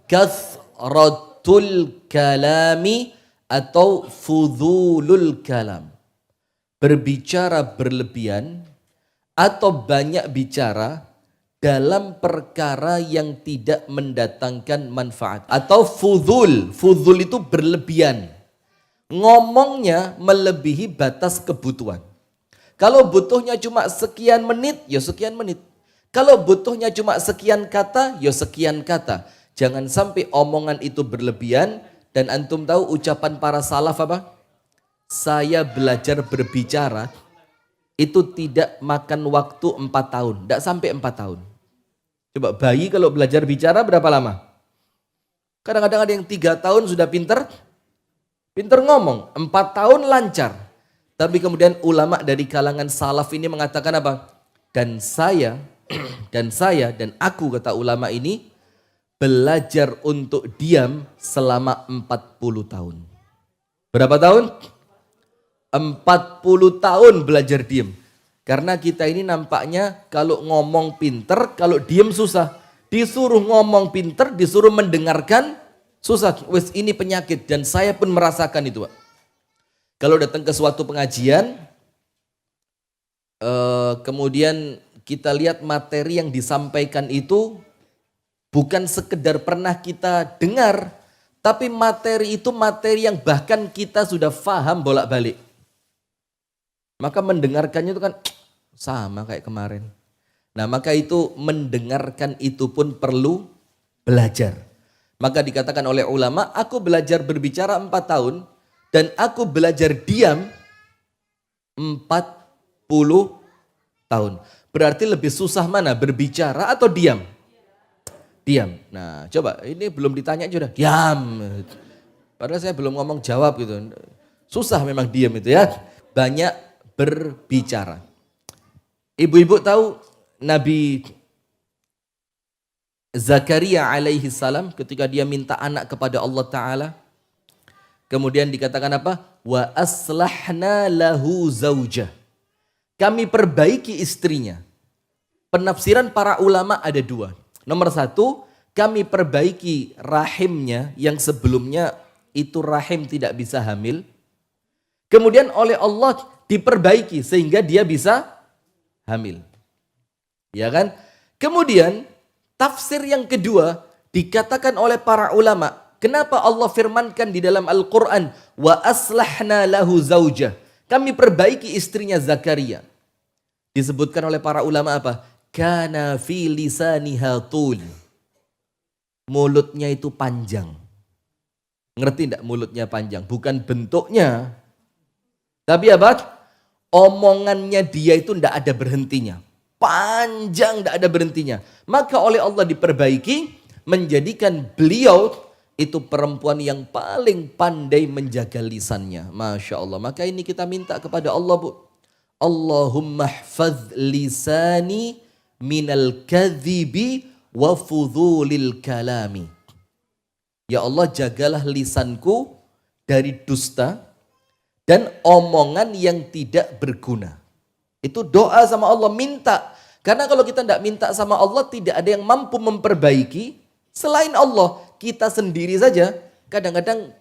Kathratul kalami atau fudulul kalam. Berbicara berlebihan atau banyak bicara dalam perkara yang tidak mendatangkan manfaat. Atau fudul. Fudul itu berlebihan. Ngomongnya melebihi batas kebutuhan. Kalau butuhnya cuma sekian menit, ya sekian menit. Kalau butuhnya cuma sekian kata, ya sekian kata. Jangan sampai omongan itu berlebihan. Dan antum tahu ucapan para salaf apa? Saya belajar berbicara itu tidak makan waktu 4 tahun. Tidak sampai 4 tahun. Coba bayi kalau belajar bicara berapa lama? Kadang-kadang ada yang 3 tahun sudah pinter ngomong. 4 tahun lancar. Tapi kemudian ulama dari kalangan salaf ini mengatakan apa? Dan saya dan aku, kata ulama ini, belajar untuk diam selama 40 tahun. Berapa tahun? 40 tahun belajar diam. Karena kita ini nampaknya kalau ngomong pinter, kalau diam susah. Disuruh ngomong pinter, disuruh mendengarkan susah. Wes ini penyakit dan saya pun merasakan itu, Pak. Kalau datang ke suatu pengajian, kemudian kita lihat materi yang disampaikan itu bukan sekedar pernah kita dengar, tapi materi itu materi yang bahkan kita sudah faham bolak-balik. Maka mendengarkannya itu kan sama kayak kemarin. Nah, maka itu mendengarkan itu pun perlu belajar. Maka dikatakan oleh ulama, aku belajar berbicara 4 tahun dan aku belajar diam 40 tahun. Berarti lebih susah mana, berbicara atau diam? Diam. Nah, coba ini belum ditanya sudah diam. Padahal saya belum ngomong jawab gitu. Susah memang diam itu ya. Banyak berbicara. Ibu-ibu tahu Nabi Zakaria alaihi salam ketika dia minta anak kepada Allah Ta'ala. Kemudian dikatakan apa? Wa aslahna lahu zaujah. Kami perbaiki istrinya. Penafsiran para ulama ada 2. Nomor 1, kami perbaiki rahimnya yang sebelumnya itu rahim tidak bisa hamil. Kemudian oleh Allah diperbaiki sehingga dia bisa hamil. Ya kan? Kemudian tafsir yang kedua dikatakan oleh para ulama. Kenapa Allah firmankan di dalam Al-Quran? Wa aslahna lahu zaujah. Kami perbaiki istrinya Zakaria. Disebutkan oleh para ulama apa? Kana fi lisaniha tul. Mulutnya itu panjang. Ngerti enggak mulutnya panjang? Bukan bentuknya. Tapi apa? Omongannya dia itu enggak ada berhentinya. Panjang enggak ada berhentinya. Maka oleh Allah diperbaiki menjadikan beliau itu perempuan yang paling pandai menjaga lisannya. Masya Allah. Maka ini kita minta kepada Allah, Bu. Allahumma hfadz lisani minal kadhibi wa fudhulil kalami. Ya Allah, jagalah lisanku dari dusta dan omongan yang tidak berguna. Itu doa sama Allah, minta. Karena kalau kita tidak minta sama Allah, tidak ada yang mampu memperbaiki selain Allah. Kita sendiri saja kadang-kadang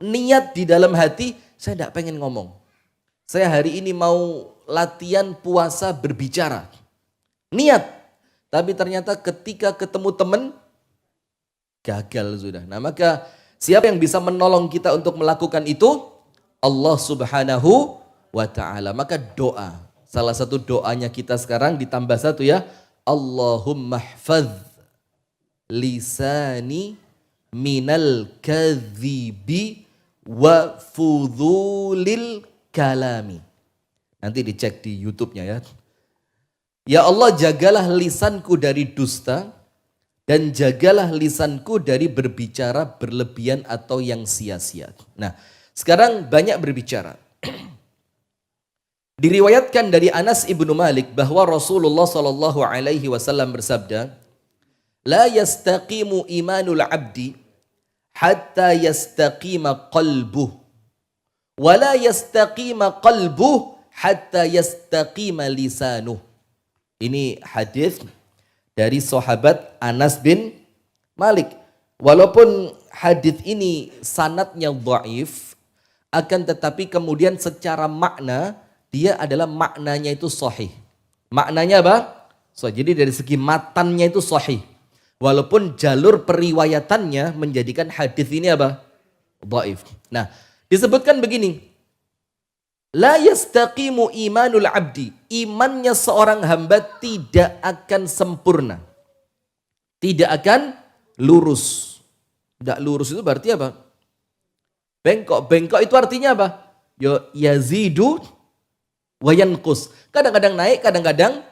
niat di dalam hati, saya tidak pengen ngomong. Saya hari ini mau latihan puasa berbicara. Niat. Tapi ternyata ketika ketemu teman, gagal sudah. Nah, maka siapa yang bisa menolong kita untuk melakukan itu? Allah Subhanahu wa ta'ala. Maka doa. Salah satu doanya kita sekarang ditambah 1 ya. Allahumma hfadz lisani minal kadhibi wa fudhulil kalami. Nanti dicek di YouTube-nya ya. Ya Allah, jagalah lisanku dari dusta dan jagalah lisanku dari berbicara berlebihan atau yang sia-sia. Nah, sekarang banyak berbicara. Diriwayatkan dari Anas ibnu Malik bahwa Rasulullah Shallallahu Alaihi Wasallam bersabda, "La yastaqimu imanul abdi hatta yastaqima qalbuh, wa la yastaqima qalbuh hatta yastaqima lisanuh." Ini hadis dari sahabat Anas bin Malik. Walaupun hadis ini sanadnya dhaif, akan tetapi kemudian secara makna dia adalah maknanya itu sahih. Maknanya apa? So, jadi dari segi matannya itu sahih. Walaupun jalur periwayatannya menjadikan hadis ini apa? Dhaif. Nah, disebutkan begini. La yastaqimu imanul abdi. Imannya seorang hamba tidak akan sempurna. Tidak akan lurus. Tidak lurus itu berarti apa? Bengkok. Bengkok itu artinya apa? Yazidu wa yanqus. Kadang-kadang naik, kadang-kadang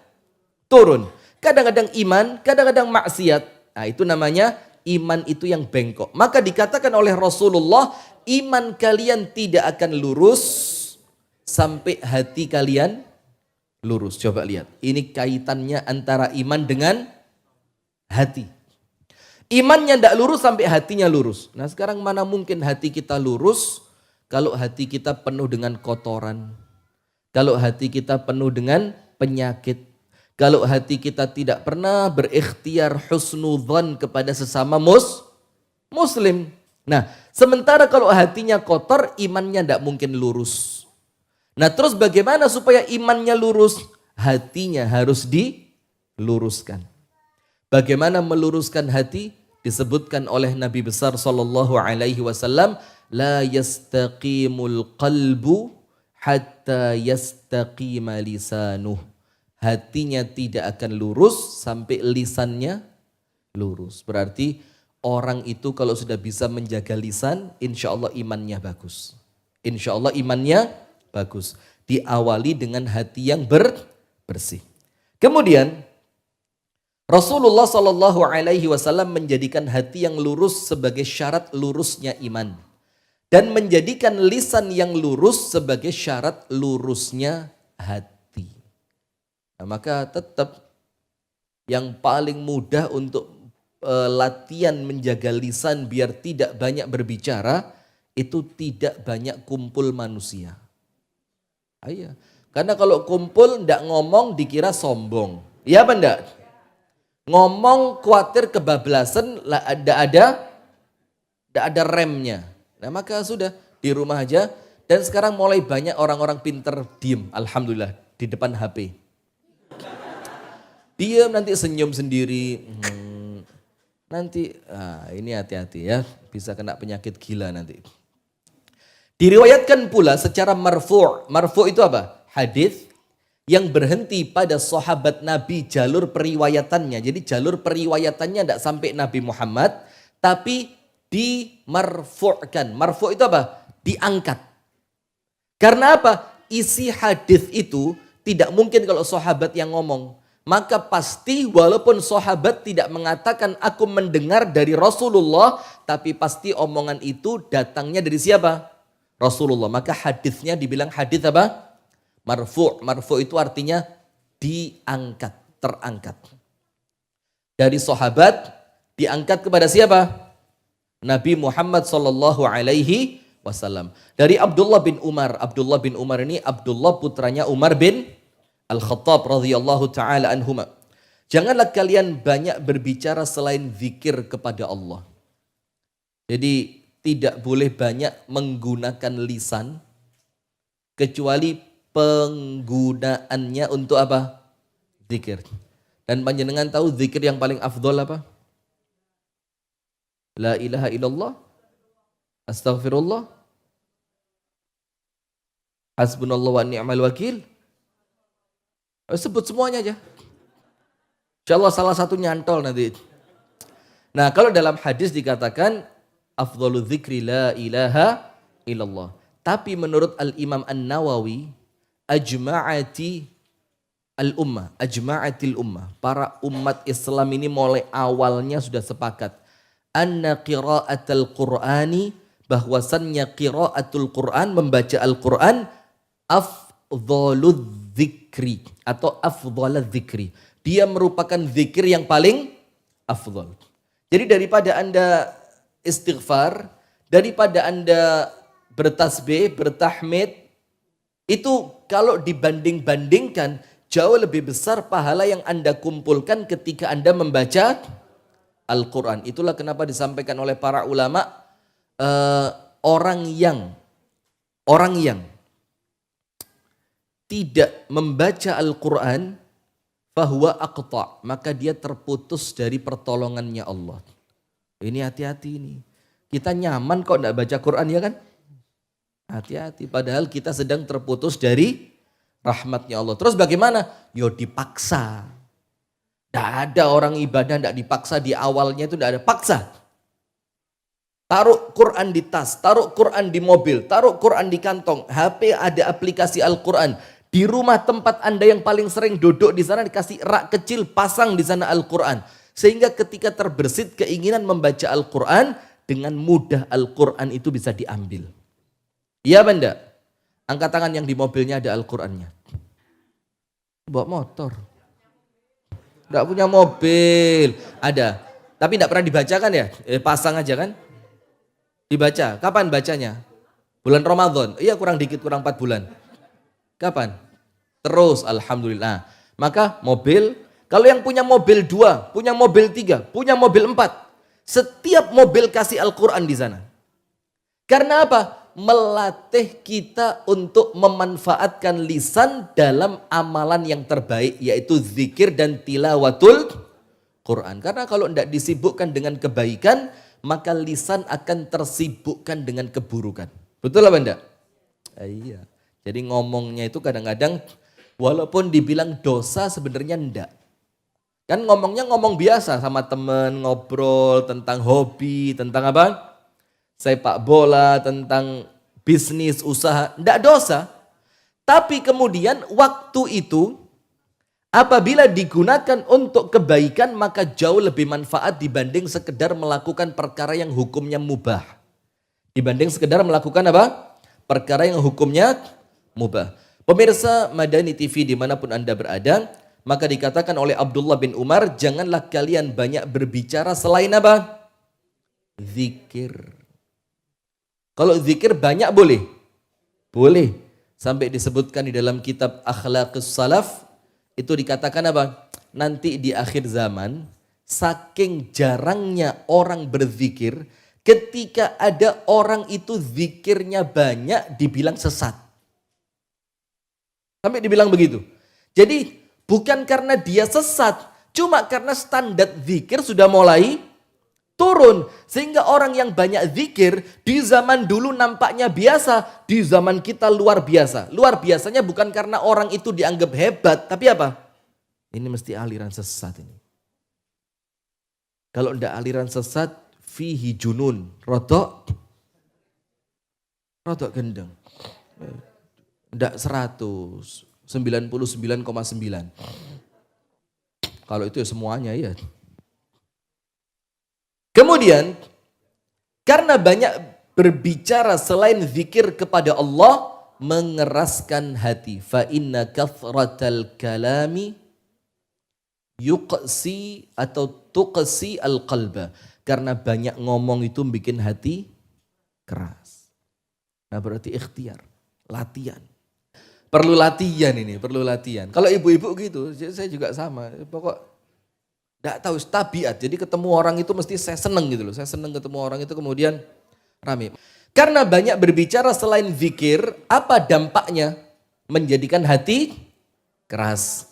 turun. Kadang-kadang iman, kadang-kadang maksiat. Nah, itu namanya iman itu yang bengkok. Maka dikatakan oleh Rasulullah, iman kalian tidak akan lurus sampai hati kalian lurus. Coba lihat. Ini kaitannya antara iman dengan hati. Imannya tidak lurus sampai hatinya lurus. Nah, sekarang mana mungkin hati kita lurus kalau hati kita penuh dengan kotoran. Kalau hati kita penuh dengan penyakit. Kalau hati kita tidak pernah berikhtiar husnudzan kepada sesama muslim. Nah, sementara kalau hatinya kotor, imannya tidak mungkin lurus. Nah, terus bagaimana supaya imannya lurus? Hatinya harus diluruskan. Bagaimana meluruskan hati? Disebutkan oleh Nabi besar sallallahu alaihi wasallam, la yastaqimul qalbu hatta yastaqima lisanuh. Hatinya tidak akan lurus sampai lisannya lurus. Berarti orang itu kalau sudah bisa menjaga lisan, insya Allah imannya bagus. Insya Allah imannya bagus. Diawali dengan hati yang bersih. Kemudian Rasulullah Shallallahu Alaihi Wasallam menjadikan hati yang lurus sebagai syarat lurusnya iman dan menjadikan lisan yang lurus sebagai syarat lurusnya hati. Nah, maka tetap yang paling mudah untuk latihan menjaga lisan biar tidak banyak berbicara itu tidak banyak kumpul manusia. Ayo, karena kalau kumpul ndak ngomong dikira sombong, ya apa ndak? Ngomong khawatir kebablasan, tidak ada remnya. Nah, maka sudah di rumah aja. Dan sekarang mulai banyak orang-orang pinter diem, alhamdulillah, di depan HP. Diam nanti senyum sendiri. Nanti ini hati-hati ya, bisa kena penyakit gila nanti. Diriwayatkan pula secara marfu'. Marfu' itu apa? Hadis yang berhenti pada sahabat Nabi jalur periwayatannya. Jadi jalur periwayatannya tidak sampai Nabi Muhammad, tapi dimarfu'kan. Marfu' itu apa? Diangkat. Karena apa? Isi hadis itu tidak mungkin kalau sahabat yang ngomong. Maka pasti walaupun sahabat tidak mengatakan aku mendengar dari Rasulullah, tapi pasti omongan itu datangnya dari siapa? Rasulullah. Maka hadisnya dibilang hadis apa? Marfu'. Marfu' itu artinya diangkat, terangkat. Dari sahabat diangkat kepada siapa? Nabi Muhammad sallallahu alaihi wasallam. Dari Abdullah bin Umar. Abdullah bin Umar ini Abdullah putranya Umar bin Al-Khattab radhiyallahu taala anhuma. Janganlah kalian banyak berbicara selain zikir kepada Allah. Jadi tidak boleh banyak menggunakan lisan kecuali penggunaannya untuk apa? Zikir. Dan panjenengan tahu zikir yang paling afdol apa? La ilaha illallah, astaghfirullah, hasbunallah wa ni'mal wakil. Sebut semuanya aja. Insyaallah salah satu nyantol nanti. Nah, kalau dalam hadis dikatakan afdhalu dzikri la ilaha illallah. Tapi menurut Al-Imam An-Nawawi, ajma'atil ummah. Para umat Islam ini mulai awalnya sudah sepakat. Anna qira'atul Qur'ani, bahwasannya qira'atul Qur'an, membaca Al-Quran, afdhalul dzikri atau afdhalul dzikri. Dia merupakan zikir yang paling afdhal. Jadi daripada Anda istighfar, daripada Anda bertasbih, bertahmid, itu kalau dibanding-bandingkan jauh lebih besar pahala yang Anda kumpulkan ketika Anda membaca Al-Quran. Itulah kenapa disampaikan oleh para ulama, orang yang tidak membaca Al-Quran, fahuwa aqta', maka dia terputus dari pertolongannya Allah. Ini hati-hati ini. Kita nyaman kok enggak baca Quran, ya kan? Hati-hati, padahal kita sedang terputus dari rahmatnya Allah. Terus bagaimana? Yo dipaksa. Tidak ada orang ibadah tidak dipaksa, di awalnya itu tidak ada paksa. Taruh Quran di tas, taruh Quran di mobil, taruh Quran di kantong, HP ada aplikasi Al-Quran. Di rumah tempat Anda yang paling sering duduk di sana dikasih rak kecil, pasang di sana Al-Quran. Sehingga ketika terbersit keinginan membaca Al-Quran, dengan mudah Al-Quran itu bisa diambil. Iya benda? Angkat tangan yang di mobilnya ada Al-Qurannya. Bawa motor. Tidak punya mobil. Ada. Tapi tidak pernah dibacakan ya? Pasang aja kan? Dibaca. Kapan bacanya? Bulan Ramadan. Iya kurang dikit, kurang 4 bulan. Kapan? Terus alhamdulillah. Maka mobil, kalau yang punya mobil 2, punya mobil 3, punya mobil 4, setiap mobil kasih Al-Quran di sana. Karena apa? Melatih kita untuk memanfaatkan lisan dalam amalan yang terbaik, yaitu zikir dan tilawatul Quran. Karena kalau tidak disibukkan dengan kebaikan, maka lisan akan tersibukkan dengan keburukan. Betul apa enggak? Iya. Jadi ngomongnya itu kadang-kadang walaupun dibilang dosa sebenarnya enggak. Kan ngomongnya ngomong biasa sama temen, ngobrol tentang hobi, tentang apa? Sepak bola, tentang bisnis, usaha, enggak dosa. Tapi kemudian waktu itu apabila digunakan untuk kebaikan maka jauh lebih manfaat dibanding sekedar melakukan perkara yang hukumnya mubah. Dibanding sekedar melakukan apa? Perkara yang hukumnya mubah. Pemirsa Madani TV dimanapun Anda berada, maka dikatakan oleh Abdullah bin Umar, janganlah kalian banyak berbicara selain apa? Zikir. Kalau zikir banyak boleh? Boleh. Sampai disebutkan di dalam kitab Akhlaqus Salaf, itu dikatakan apa? Nanti di akhir zaman, saking jarangnya orang berzikir, ketika ada orang itu zikirnya banyak, dibilang sesat. Sampai dibilang begitu. Jadi bukan karena dia sesat, cuma karena standar zikir sudah mulai turun. Sehingga orang yang banyak zikir di zaman dulu nampaknya biasa, di zaman kita luar biasa. Luar biasanya bukan karena orang itu dianggap hebat, tapi apa? Ini mesti aliran sesat ini. Kalau tidak aliran sesat, fihi junun, rodok gendeng. Tidak 100. 99,9. Kalau itu ya semuanya ya. Kemudian karena banyak berbicara selain zikir kepada Allah mengeraskan hati. Fa inna kathratal kalami yuqsi atau tuqsi al-qalba. Karena banyak ngomong itu bikin hati keras. Nah berarti ikhtiar, latihan. Perlu latihan ini, perlu latihan. Kalau ibu-ibu gitu, saya juga sama. Pokok enggak tahu tabiat. Jadi ketemu orang itu mesti saya seneng gitu loh. Saya seneng ketemu orang itu kemudian rame. Karena banyak berbicara selain zikir, apa dampaknya? Menjadikan hati keras.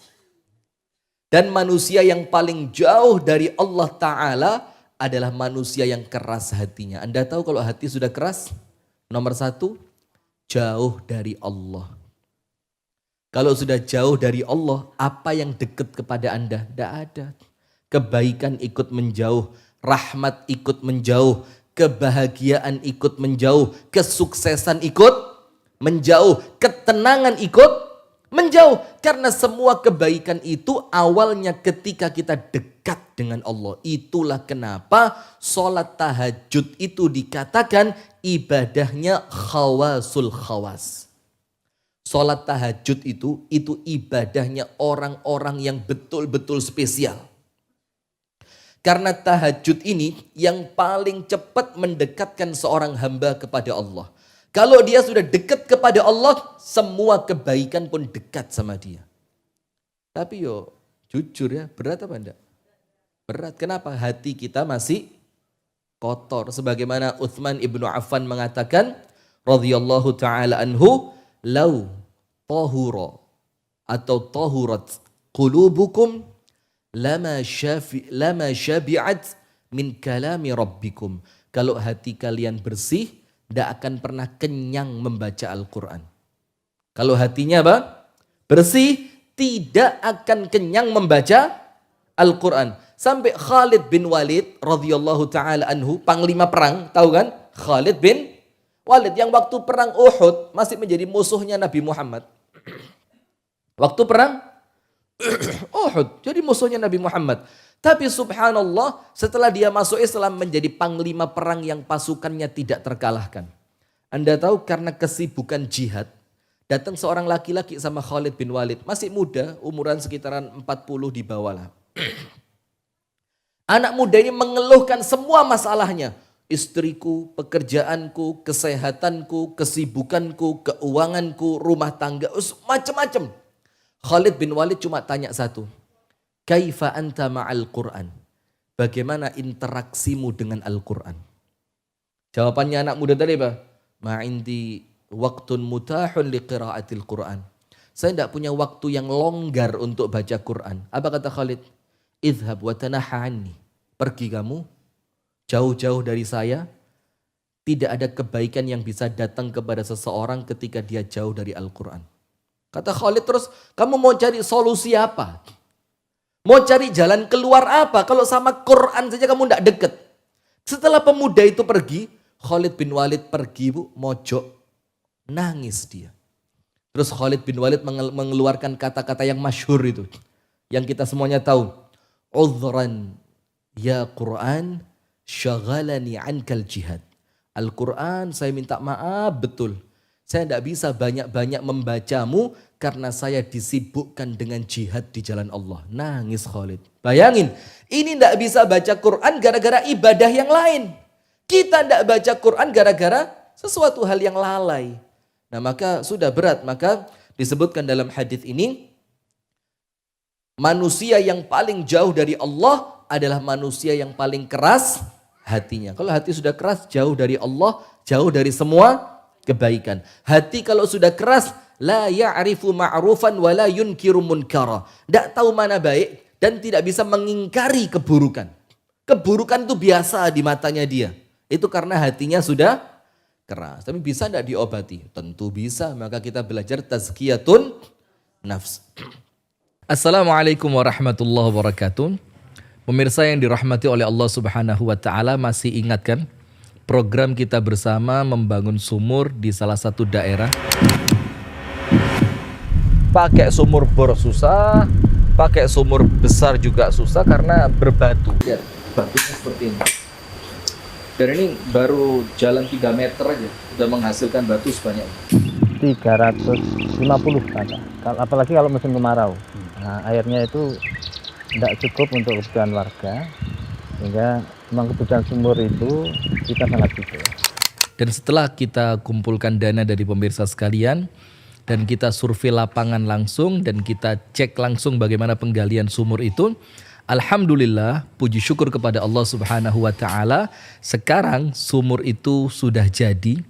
Dan manusia yang paling jauh dari Allah Ta'ala adalah manusia yang keras hatinya. Anda tahu kalau hati sudah keras? Nomor 1, jauh dari Allah. Kalau sudah jauh dari Allah, apa yang dekat kepada Anda? Tidak ada. Kebaikan ikut menjauh, rahmat ikut menjauh, kebahagiaan ikut menjauh, kesuksesan ikut menjauh, ketenangan ikut menjauh. Karena semua kebaikan itu awalnya ketika kita dekat dengan Allah. Itulah kenapa sholat tahajud itu dikatakan ibadahnya khawasul khawas. Sholat tahajud itu ibadahnya orang-orang yang betul-betul spesial. Karena tahajud ini yang paling cepat mendekatkan seorang hamba kepada Allah. Kalau dia sudah dekat kepada Allah, semua kebaikan pun dekat sama dia. Tapi jujur ya, berat apa enggak? Berat. Kenapa? Hati kita masih kotor. Sebagaimana Utsman ibnu Affan mengatakan, radhiyallahu taala anhu, lau tahura atau tahurat qulubukum lama syabi'at min kalami rabbikum. Kalau hati kalian bersih, tidak akan pernah kenyang membaca Al-Quran. Kalau hatinya apa? Bersih, tidak akan kenyang membaca Al-Quran. Sampai Khalid bin Walid radhiyallahu taala anhu, panglima perang, tahu kan? Khalid bin Walid yang waktu perang Uhud masih menjadi musuhnya Nabi Muhammad. Waktu perang Uhud jadi musuhnya Nabi Muhammad. Tapi subhanallah, setelah dia masuk Islam menjadi panglima perang yang pasukannya tidak terkalahkan. Anda tahu karena kesibukan jihad, datang seorang laki-laki sama Khalid bin Walid, masih muda, umuran sekitaran 40 di bawah lah. Anak muda ini mengeluhkan semua masalahnya. Istriku, pekerjaanku, kesehatanku, kesibukanku, keuanganku, rumah tangga, macam-macam. Khalid bin Walid cuma tanya satu. Kaifa anta ma'al Qur'an? Bagaimana interaksimu dengan Al-Quran? Jawabannya anak muda tadi apa? Ma'indi waktun mutahun liqira'atil Qur'an. Saya tidak punya waktu yang longgar untuk baca Quran. Apa kata Khalid? Idhab wa tanaha anni. Pergi kamu, jauh-jauh dari saya. Tidak ada kebaikan yang bisa datang kepada seseorang ketika dia jauh dari Al-Quran. Kata Khalid terus, kamu mau cari solusi apa? Mau cari jalan keluar apa? Kalau sama Quran saja kamu tidak dekat. Setelah pemuda itu pergi, Khalid bin Walid pergi bu, mojok, nangis dia. Terus Khalid bin Walid mengeluarkan kata-kata yang masyhur itu. Yang kita semuanya tahu. Udhran ya Quran syaghalani ankal jihad. Al-Quran saya minta maaf betul. Saya tidak bisa banyak-banyak membacamu karena saya disibukkan dengan jihad di jalan Allah. Nangis Khalid. Bayangin, ini tidak bisa baca Quran gara-gara ibadah yang lain. Kita tidak baca Quran gara-gara sesuatu hal yang lalai. Nah maka sudah berat. Maka disebutkan dalam hadis ini, manusia yang paling jauh dari Allah adalah manusia yang paling keras hatinya. Kalau hati sudah keras, jauh dari Allah, jauh dari semua kebaikan. Hati kalau sudah keras, la ya'rifu ma'rufan wa la yunkiru munkara. Tidak tahu mana baik dan tidak bisa mengingkari keburukan. Keburukan itu biasa di matanya dia. Itu karena hatinya sudah keras. Tapi bisa tidak diobati? Tentu bisa. Maka kita belajar tazkiyatun nafs. Assalamualaikum warahmatullahi wabarakatuh. Pemirsa yang dirahmati oleh Allah Subhanahu wa taala, masih ingatkan program kita bersama membangun sumur di salah satu daerah. Pakai sumur bor susah, pakai sumur besar juga susah karena berbatu. Ya, batunya seperti ini. Dan ini baru jalan 3 meter aja sudah menghasilkan batu sebanyak 350 kata. Apalagi kalau musim kemarau. Nah, airnya itu tidak cukup untuk kebutuhan warga, sehingga memang kebutuhan sumur itu kita sangat butuh. Dan setelah kita kumpulkan dana dari pemirsa sekalian, dan kita survei lapangan langsung, dan kita cek langsung bagaimana penggalian sumur itu, alhamdulillah, puji syukur kepada Allah Subhanahu wa taala, sekarang sumur itu sudah jadi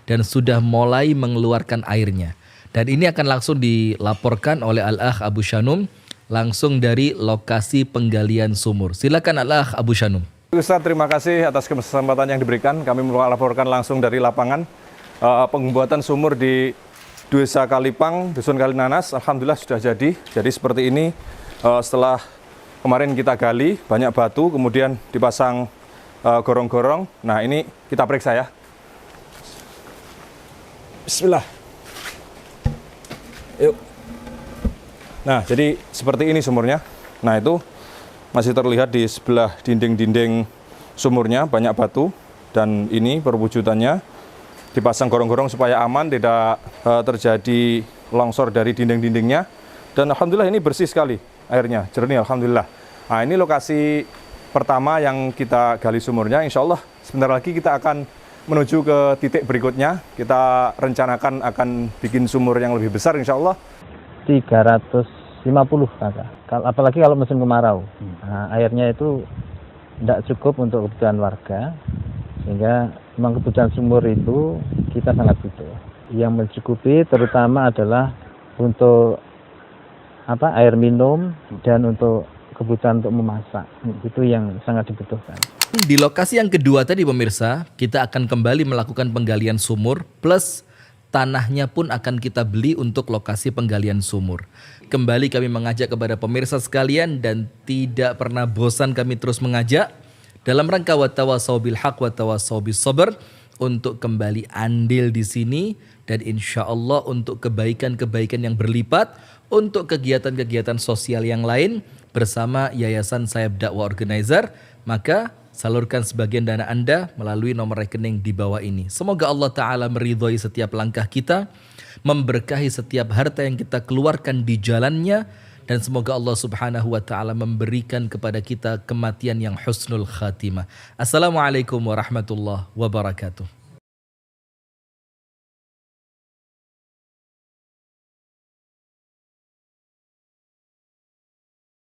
dan sudah mulai mengeluarkan airnya. Dan ini akan langsung dilaporkan oleh Al-Akh Abu Shanum langsung dari lokasi penggalian sumur. Silakan Al-Akh Abu Shanum. Ustaz, terima kasih atas kesempatan yang diberikan. Kami melaporkan langsung dari lapangan pembuatan sumur di Desa Kalipang, Dusun Kalinanas. Alhamdulillah sudah jadi. Jadi seperti ini, setelah kemarin kita gali banyak batu, kemudian dipasang gorong-gorong. Nah ini kita periksa ya. Bismillah. Yuk. Nah, jadi seperti ini sumurnya. Nah, itu masih terlihat di sebelah dinding-dinding sumurnya banyak batu, dan ini perwujudannya dipasang gorong-gorong supaya aman, tidak terjadi longsor dari dinding-dindingnya. Dan alhamdulillah ini bersih sekali airnya, jernih alhamdulillah. Nah, ini lokasi pertama yang kita gali sumurnya. Insya Allah sebentar lagi kita akan menuju ke titik berikutnya. Kita rencanakan akan bikin sumur yang lebih besar insya Allah. 350 50 kakak. Apalagi kalau musim kemarau. Nah, airnya itu tidak cukup untuk kebutuhan warga, sehingga memang kebutuhan sumur itu kita sangat butuh. Yang mencukupi terutama adalah untuk air minum dan untuk kebutuhan untuk memasak. Itu yang sangat dibutuhkan. Di lokasi yang kedua tadi pemirsa, kita akan kembali melakukan penggalian sumur plus tanahnya pun akan kita beli untuk lokasi penggalian sumur. Kembali kami mengajak kepada pemirsa sekalian dan tidak pernah bosan kami terus mengajak dalam rangka watawasau bil haq watawasau bis sabr untuk kembali andil di sini dan insya Allah untuk kebaikan-kebaikan yang berlipat untuk kegiatan-kegiatan sosial yang lain bersama Yayasan Sayap Dakwah Organizer, maka salurkan sebagian dana Anda melalui nomor rekening di bawah ini. Semoga Allah Ta'ala meridhoi setiap langkah kita, memberkahi setiap harta yang kita keluarkan di jalannya, dan semoga Allah Subhanahu wa Ta'ala memberikan kepada kita kematian yang husnul khatimah. Assalamualaikum warahmatullahi wabarakatuh.